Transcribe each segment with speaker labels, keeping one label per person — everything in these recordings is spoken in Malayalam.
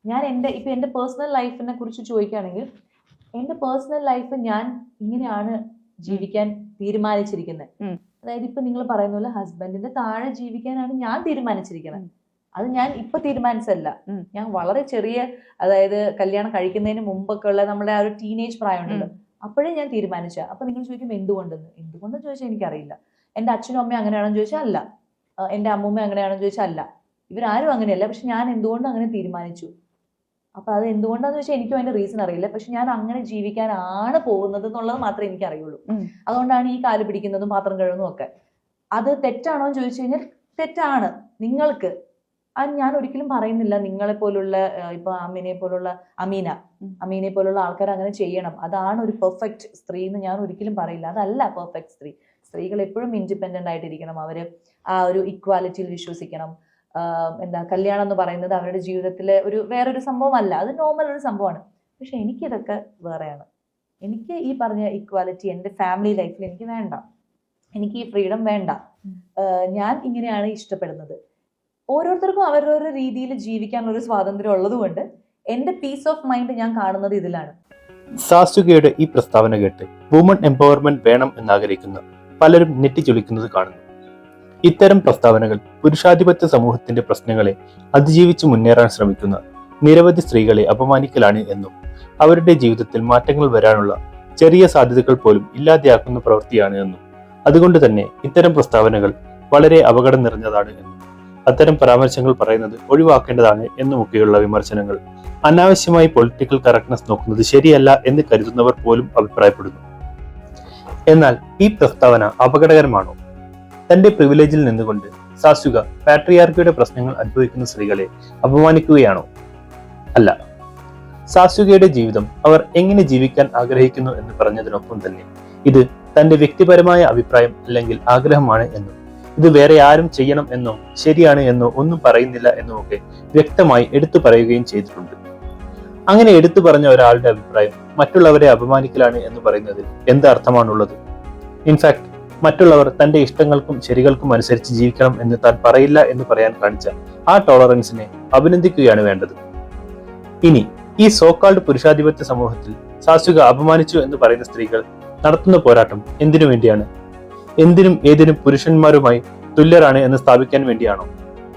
Speaker 1: ഞാൻ എൻ്റെ പേഴ്സണൽ ലൈഫിനെ കുറിച്ച് ചോദിക്കുകയാണെങ്കിൽ, എൻ്റെ പേഴ്സണൽ ലൈഫ് ഞാൻ ഇങ്ങനെയാണ് ജീവിക്കാൻ തീരുമാനിച്ചിരിക്കുന്നത്. അതായത് ഇപ്പൊ നിങ്ങൾ പറയുന്ന പോലെ ഹസ്ബൻഡിന്റെ താഴെ ജീവിക്കാനാണ് ഞാൻ തീരുമാനിച്ചിരിക്കുന്നത്. അത് ഞാൻ ഇപ്പൊ തീരുമാനിച്ചല്ല. ഞാൻ വളരെ ചെറിയ, അതായത് കല്യാണം കഴിക്കുന്നതിന് മുമ്പൊക്കെ ഉള്ള നമ്മുടെ ആ ഒരു ടീനേജ് പ്രായം ഉണ്ടല്ലോ, അപ്പോഴേ ഞാൻ തീരുമാനിച്ച. അപ്പൊ നിങ്ങൾ ചോദിക്കും എന്തുകൊണ്ടെന്ന് ചോദിച്ചാൽ എനിക്കറിയില്ല. എൻ്റെ അച്ഛനും അമ്മയും അങ്ങനെയാണെന്ന് ചോദിച്ചാൽ അല്ല, എൻ്റെ അമ്മൂമ്മ അങ്ങനെയാണെന്ന് ചോദിച്ചാൽ അല്ല, ഇവരാരും അങ്ങനെയല്ല. പക്ഷെ ഞാൻ എന്തുകൊണ്ട് അങ്ങനെ തീരുമാനിച്ചു. അപ്പൊ അത് എന്തുകൊണ്ടാന്ന് വെച്ചാൽ എനിക്കും അതിന്റെ റീസൺ അറിയില്ല. പക്ഷെ ഞാൻ അങ്ങനെ ജീവിക്കാനാണ് പോകുന്നത് എന്നുള്ളത് മാത്രമേ എനിക്ക് അറിയുള്ളൂ. അതുകൊണ്ടാണ് ഈ കാല് പിടിക്കുന്നതും പാത്രം കഴുകുന്നതും ഒക്കെ. അത് തെറ്റാണോ എന്ന് ചോദിച്ചു കഴിഞ്ഞാൽ തെറ്റാണ് നിങ്ങൾക്ക്. അത് ഞാൻ ഒരിക്കലും പറയുന്നില്ല നിങ്ങളെ പോലുള്ള, ഇപ്പൊ അമ്മീനെ പോലുള്ള ആൾക്കാർ അങ്ങനെ ചെയ്യണം, അതാണ് ഒരു പെർഫെക്റ്റ് സ്ത്രീ എന്ന് ഞാൻ ഒരിക്കലും പറയില്ല. അതല്ല പെർഫെക്റ്റ് സ്ത്രീ. സ്ത്രീകൾ എപ്പോഴും ഇൻഡിപെൻഡന്റ് ആയിട്ടിരിക്കണം. അവര് ആ ഒരു ഇക്വാലിറ്റിയിൽ വിശ്വസിക്കണം. കല്യാണം എന്ന് പറയുന്നത് അവരുടെ ജീവിതത്തിലെ വേറൊരു സംഭവമല്ല, അത് നോർമൽ ഒരു സംഭവമാണ്. പക്ഷെ എനിക്കിതൊക്കെ വേറെയാണ്. എനിക്ക് ഈ പറഞ്ഞ ഇക്വാലിറ്റി എൻ്റെ ഫാമിലി ലൈഫിൽ എനിക്ക് വേണ്ട. എനിക്ക് ഈ ഫ്രീഡം വേണ്ട. ഞാൻ ഇങ്ങനെയാണ് ഇഷ്ടപ്പെടുന്നത്. ഓരോരുത്തർക്കും അവരവരുടെ രീതിയിൽ ജീവിക്കാനുള്ള ഒരു സ്വാതന്ത്ര്യം ഉള്ളതുകൊണ്ട് എൻ്റെ പീസ് ഓഫ് മൈൻഡ് ഞാൻ കാണുന്നത് ഇതിലാണ്.
Speaker 2: സാസുകയുടെ ഈ പ്രസ്താവന കേട്ട് വുമൺ എംപവർമെന്റ് വേണം എന്നാഗ്രഹിക്കുന്ന പലരും നെറ്റിച്ചൊലിക്കുന്നത് കാണുന്നു. ഇത്തരം പ്രസ്താവനകൾ പുരുഷാധിപത്യ സമൂഹത്തിന്റെ പ്രശ്നങ്ങളെ അതിജീവിച്ച് മുന്നേറാൻ ശ്രമിക്കുന്ന നിരവധി സ്ത്രീകളെ അപമാനിക്കലാണ് എന്നും അവരുടെ ജീവിതത്തിൽ മാറ്റങ്ങൾ വരാനുള്ള ചെറിയ സാധ്യതകൾ പോലും ഇല്ലാതെയാക്കുന്ന പ്രവൃത്തിയാണ് എന്നും, അതുകൊണ്ട് തന്നെ ഇത്തരം പ്രസ്താവനകൾ വളരെ അപകടം നിറഞ്ഞതാണ് എന്നും, അത്തരം പരാമർശങ്ങൾ പറയുന്നത് ഒഴിവാക്കേണ്ടതാണ് എന്നുമൊക്കെയുള്ള വിമർശനങ്ങൾ അനാവശ്യമായി പൊളിറ്റിക്കൽ കറക്റ്റ്നെസ് നോക്കുന്നത് ശരിയല്ല എന്ന് കരുതുന്നവർ പോലും അഭിപ്രായപ്പെടുന്നു. എന്നാൽ ഈ പ്രസ്താവന അപകടകരമാണോ? തന്റെ പ്രിവിലേജിൽ നിന്നുകൊണ്ട് സാസുക പാട്രിയാർക്കിയുടെ പ്രശ്നങ്ങൾ അനുഭവിക്കുന്ന സ്ത്രീകളെ അപമാനിക്കുകയാണോ? അല്ല. സാസുകയുടെ ജീവിതം അവർ എങ്ങനെ ജീവിക്കാൻ ആഗ്രഹിക്കുന്നു എന്ന് പറഞ്ഞതിനൊപ്പം തന്നെ ഇത് തന്റെ വ്യക്തിപരമായ അഭിപ്രായം അല്ലെങ്കിൽ ആഗ്രഹമാണ് എന്നും, ഇത് വേറെ ആരും ചെയ്യണം എന്നോ ശരിയാണ് എന്നോ ഒന്നും പറയുന്നില്ല എന്നുമൊക്കെ വ്യക്തമായി എടുത്തു പറയുകയും ചെയ്തിട്ടുണ്ട്. അങ്ങനെ എടുത്തു പറഞ്ഞ ഒരാളുടെ അഭിപ്രായം മറ്റുള്ളവരെ അപമാനിക്കലാണ് എന്ന് പറയുന്നതിൽ എന്ത് അർത്ഥമാണുള്ളത്? ഇൻഫാക്ട് മറ്റുള്ളവർ തന്റെ ഇഷ്ടങ്ങൾക്കും ശരികൾക്കും അനുസരിച്ച് ജീവിക്കണം എന്ന് താൻ പറയില്ല എന്ന് പറയാൻ കാണിച്ച ആ ടോളറൻസിനെ അഭിനന്ദിക്കുകയാണ് വേണ്ടത്. ഇനി ഈ സോക്കാൾഡ് പുരുഷാധിപത്യ സമൂഹത്തിൽ സാസുക അപമാനിച്ചു എന്ന് പറയുന്ന സ്ത്രീകൾ നടത്തുന്ന പോരാട്ടം എന്തിനു വേണ്ടിയാണ്? എന്തിനും ഏതിനും പുരുഷന്മാരുമായി തുല്യരാണ് എന്ന് സ്ഥാപിക്കാൻ വേണ്ടിയാണോ?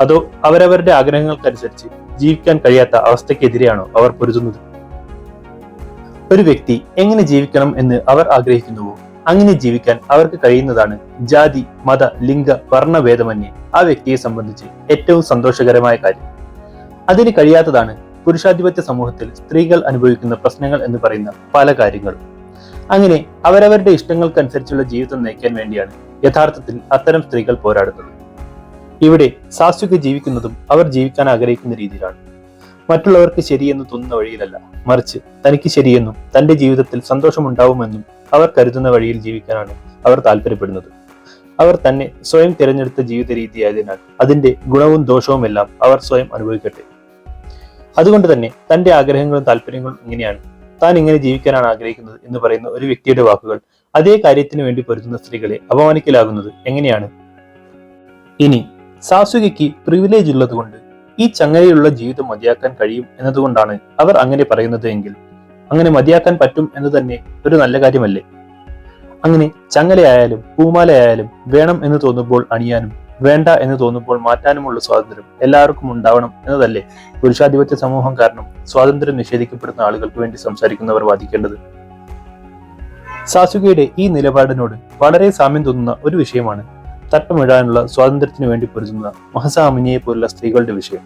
Speaker 2: അതോ അവരവരുടെ ആഗ്രഹങ്ങൾക്കനുസരിച്ച് ജീവിക്കാൻ കഴിയാത്ത അവസ്ഥയ്ക്കെതിരെയാണോ അവർ പൊരുതുന്നത്? ഒരു വ്യക്തി എങ്ങനെ ജീവിക്കണം എന്ന് അവർ ആഗ്രഹിക്കുന്നുവോ അങ്ങനെ ജീവിക്കാൻ അവർക്ക് കഴിയുന്നതാണ് ജാതി, മത, ലിംഗ, വർണ്ണഭേദമന്യേ ആ വ്യക്തിയെ സംബന്ധിച്ച് ഏറ്റവും സന്തോഷകരമായ കാര്യം. അതിന് കഴിയാത്തതാണ് പുരുഷാധിപത്യ സമൂഹത്തിൽ സ്ത്രീകൾ അനുഭവിക്കുന്ന പ്രശ്നങ്ങൾ എന്ന് പറയുന്ന പല കാര്യങ്ങളും. അങ്ങനെ അവരവരുടെ ഇഷ്ടങ്ങൾക്കനുസരിച്ചുള്ള ജീവിതം നയിക്കാൻ വേണ്ടിയാണ് യഥാർത്ഥത്തിൽ അത്തരം സ്ത്രീകൾ പോരാടുന്നത്. ഇവിടെ സാസുക ജീവിക്കുന്നതും അവർ ജീവിക്കാൻ ആഗ്രഹിക്കുന്ന രീതിയിലാണ്. മറ്റുള്ളവർക്ക് ശരിയെന്ന് തോന്നുന്ന വഴിയിലല്ല, മറിച്ച് തനിക്ക് ശരിയെന്നും തന്റെ ജീവിതത്തിൽ സന്തോഷമുണ്ടാവുമെന്നും അവർ കരുതുന്ന വഴിയിൽ ജീവിക്കാനാണ് അവർ താല്പര്യപ്പെടുന്നത്. അവർ തന്നെ സ്വയം തിരഞ്ഞെടുത്ത ജീവിത രീതിയായതിനാൽ അതിന്റെ ഗുണവും ദോഷവും എല്ലാം അവർ സ്വയം അനുഭവിക്കട്ടെ. അതുകൊണ്ട് തന്നെ തന്റെ ആഗ്രഹങ്ങളും താല്പര്യങ്ങളും ഇങ്ങനെയാണ്, താൻ ഇങ്ങനെ ജീവിക്കാനാണ് ആഗ്രഹിക്കുന്നത് എന്ന് പറയുന്ന ഒരു വ്യക്തിയുടെ വാക്കുകൾ അതേ കാര്യത്തിന് വേണ്ടി പൊരുതുന്ന സ്ത്രീകളെ അപമാനിക്കലാകുന്നത് എങ്ങനെയാണ്? ഇനി സാസുകയ്ക്ക് പ്രിവിലേജ് ഉള്ളത് കൊണ്ട് ഈ ചങ്ങലയിലുള്ള ജീവിതം മതിയാക്കാൻ കഴിയും എന്നതുകൊണ്ടാണ് അവർ അങ്ങനെ പറയുന്നത് എങ്കിൽ അങ്ങനെ മതിയാക്കാൻ പറ്റും എന്ന് തന്നെ ഒരു നല്ല കാര്യമല്ലേ? അങ്ങനെ ചങ്ങലയായാലും പൂമാലയായാലും വേണം എന്ന് തോന്നുമ്പോൾ അണിയാനും വേണ്ട എന്ന് തോന്നുമ്പോൾ മാറ്റാനുമുള്ള സ്വാതന്ത്ര്യം എല്ലാവർക്കും ഉണ്ടാവണം എന്നതല്ലേ പുരുഷാധിപത്യ സമൂഹം കാരണം സ്വാതന്ത്ര്യം നിഷേധിക്കപ്പെടുന്ന ആളുകൾക്ക് വേണ്ടി സംസാരിക്കുന്നവർ വാദിക്കേണ്ടത്? സാസുകയുടെ ഈ നിലപാടിനോട് വളരെ സാമ്യം തോന്നുന്ന ഒരു വിഷയമാണ് തട്ടമിടാനുള്ള സ്വാതന്ത്ര്യത്തിന് വേണ്ടി പൊരുതുന്ന മഹ്സാ അമിനിയെ പോലുള്ള സ്ത്രീകളുടെ വിഷയം.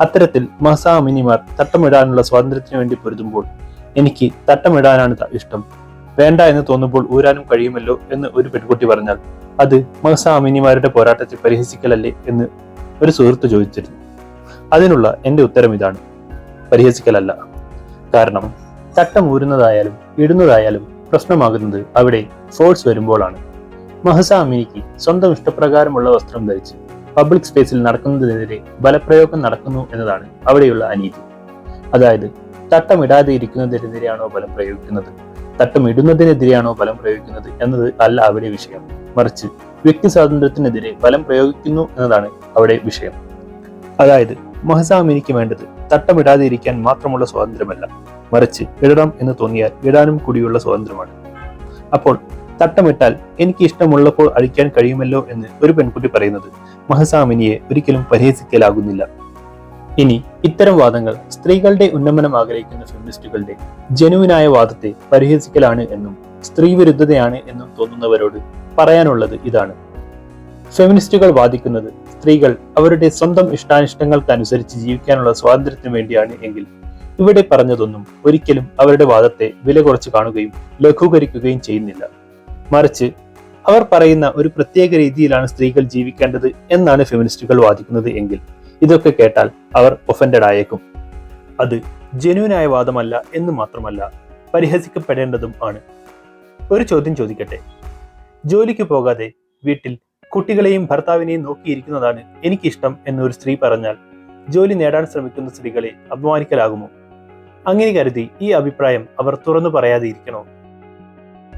Speaker 2: അത്തരത്തിൽ മഹ്സാ അമിനിമാർ തട്ടമിടാനുള്ള സ്വാതന്ത്ര്യത്തിന് വേണ്ടി പൊരുതുമ്പോൾ എനിക്ക് തട്ടമിടാനാണ് ഇഷ്ടം, വേണ്ട എന്ന് തോന്നുമ്പോൾ ഊരാനും കഴിയുമല്ലോ എന്ന് ഒരു പെൺകുട്ടി പറഞ്ഞാൽ അത് മഹ്സാ അമിനിമാരുടെ പോരാട്ടത്തെ പരിഹസിക്കലല്ലേ എന്ന് ഒരു സുഹൃത്ത് ചോദിച്ചിരുന്നു. അതിനുള്ള എന്റെ ഉത്തരം ഇതാണ്: പരിഹസിക്കലല്ല. കാരണം തട്ടം ഊരുന്നതായാലും ഇടുന്നതായാലും പ്രശ്നമാകുന്നത് അവിടെ ഫോഴ്സ് വരുമ്പോഴാണ്. മഹ്സാ അമിനിക്ക് സ്വന്തം ഇഷ്ടപ്രകാരമുള്ള വസ്ത്രം ധരിച്ച് പബ്ലിക് സ്പേസിൽ നടക്കുന്നതിനെതിരെ ബലപ്രയോഗം നടക്കുന്നു എന്നതാണ് അവിടെയുള്ള അനീതി. അതായത് തട്ടമിടാതെ ഇരിക്കുന്നതിനെതിരെയാണോ ബലം പ്രയോഗിക്കുന്നത്, തട്ടമിടുന്നതിനെതിരെയാണോ ബലം പ്രയോഗിക്കുന്നത് എന്നത് അല്ല അവിടെ വിഷയം, മറിച്ച് വ്യക്തി സ്വാതന്ത്ര്യത്തിനെതിരെ ബലം പ്രയോഗിക്കുന്നു എന്നതാണ് അവിടെ വിഷയം. അതായത് മഹ്സാ അമിനിക്ക് വേണ്ടത് തട്ടമിടാതെ ഇരിക്കാൻ മാത്രമുള്ള സ്വാതന്ത്ര്യമല്ല, മറിച്ച് ഇടണം എന്ന് തോന്നിയാൽ ഇടാനും കൂടിയുള്ള സ്വാതന്ത്ര്യമാണ്. അപ്പോൾ തട്ടമിട്ടാൽ എനിക്ക് ഇഷ്ടമുള്ളപ്പോൾ അഴിക്കാൻ കഴിയുമല്ലോ എന്ന് ഒരു പെൺകുട്ടി പറയുന്നത് മഹസാമിനിയെ ഒരിക്കലും പരിഹസിക്കലാകുന്നില്ല. ഇനി ഇത്തരം വാദങ്ങൾ സ്ത്രീകളുടെ ഉന്നമനം ആഗ്രഹിക്കുന്ന ഫെമിനിസ്റ്റുകളുടെ ജനുവിനായ വാദത്തെ പരിഹസിക്കലാണ് എന്നും സ്ത്രീ വിരുദ്ധതയാണ് എന്നും തോന്നുന്നവരോട് പറയാനുള്ളത് ഇതാണ്. ഫെമിനിസ്റ്റുകൾ വാദിക്കുന്നത് സ്ത്രീകൾ അവരുടെ സ്വന്തം ഇഷ്ടാനിഷ്ടങ്ങൾക്കനുസരിച്ച് ജീവിക്കാനുള്ള സ്വാതന്ത്ര്യത്തിന് വേണ്ടിയാണ് എങ്കിൽ ഇവിടെ പറഞ്ഞതൊന്നും ഒരിക്കലും അവരുടെ വാദത്തെ വില കുറച്ച് കാണുകയും ലഘൂകരിക്കുകയും ചെയ്യുന്നില്ല. മറിച്ച് അവർ പറയുന്ന ഒരു പ്രത്യേക രീതിയിലാണ് സ്ത്രീകൾ ജീവിക്കേണ്ടത് എന്നാണ് ഫെമിനിസ്റ്റുകൾ വാദിക്കുന്നത് എങ്കിൽ ഇതൊക്കെ കേട്ടാൽ അവർ ഒഫൻഡഡ് ആയേക്കും. അത് ജെന്യൂനായ വാദമല്ല എന്ന് മാത്രമല്ല, പരിഹസിക്കപ്പെടേണ്ടതും ആണ്. ഒരു ചോദ്യം ചോദിക്കട്ടെ. ജോലിക്ക് പോകാതെ വീട്ടിൽ കുട്ടികളെയും ഭർത്താവിനെയും നോക്കിയിരിക്കുന്നതാണ് എനിക്കിഷ്ടം എന്നൊരു സ്ത്രീ പറഞ്ഞാൽ ജോലി നേടാൻ ശ്രമിക്കുന്ന സ്ത്രീകളെ അപമാനിക്കലാകുമോ? അങ്ങനെ കരുതി ഈ അഭിപ്രായം അവർ തുറന്നു പറയാതെ ഇരിക്കണോ?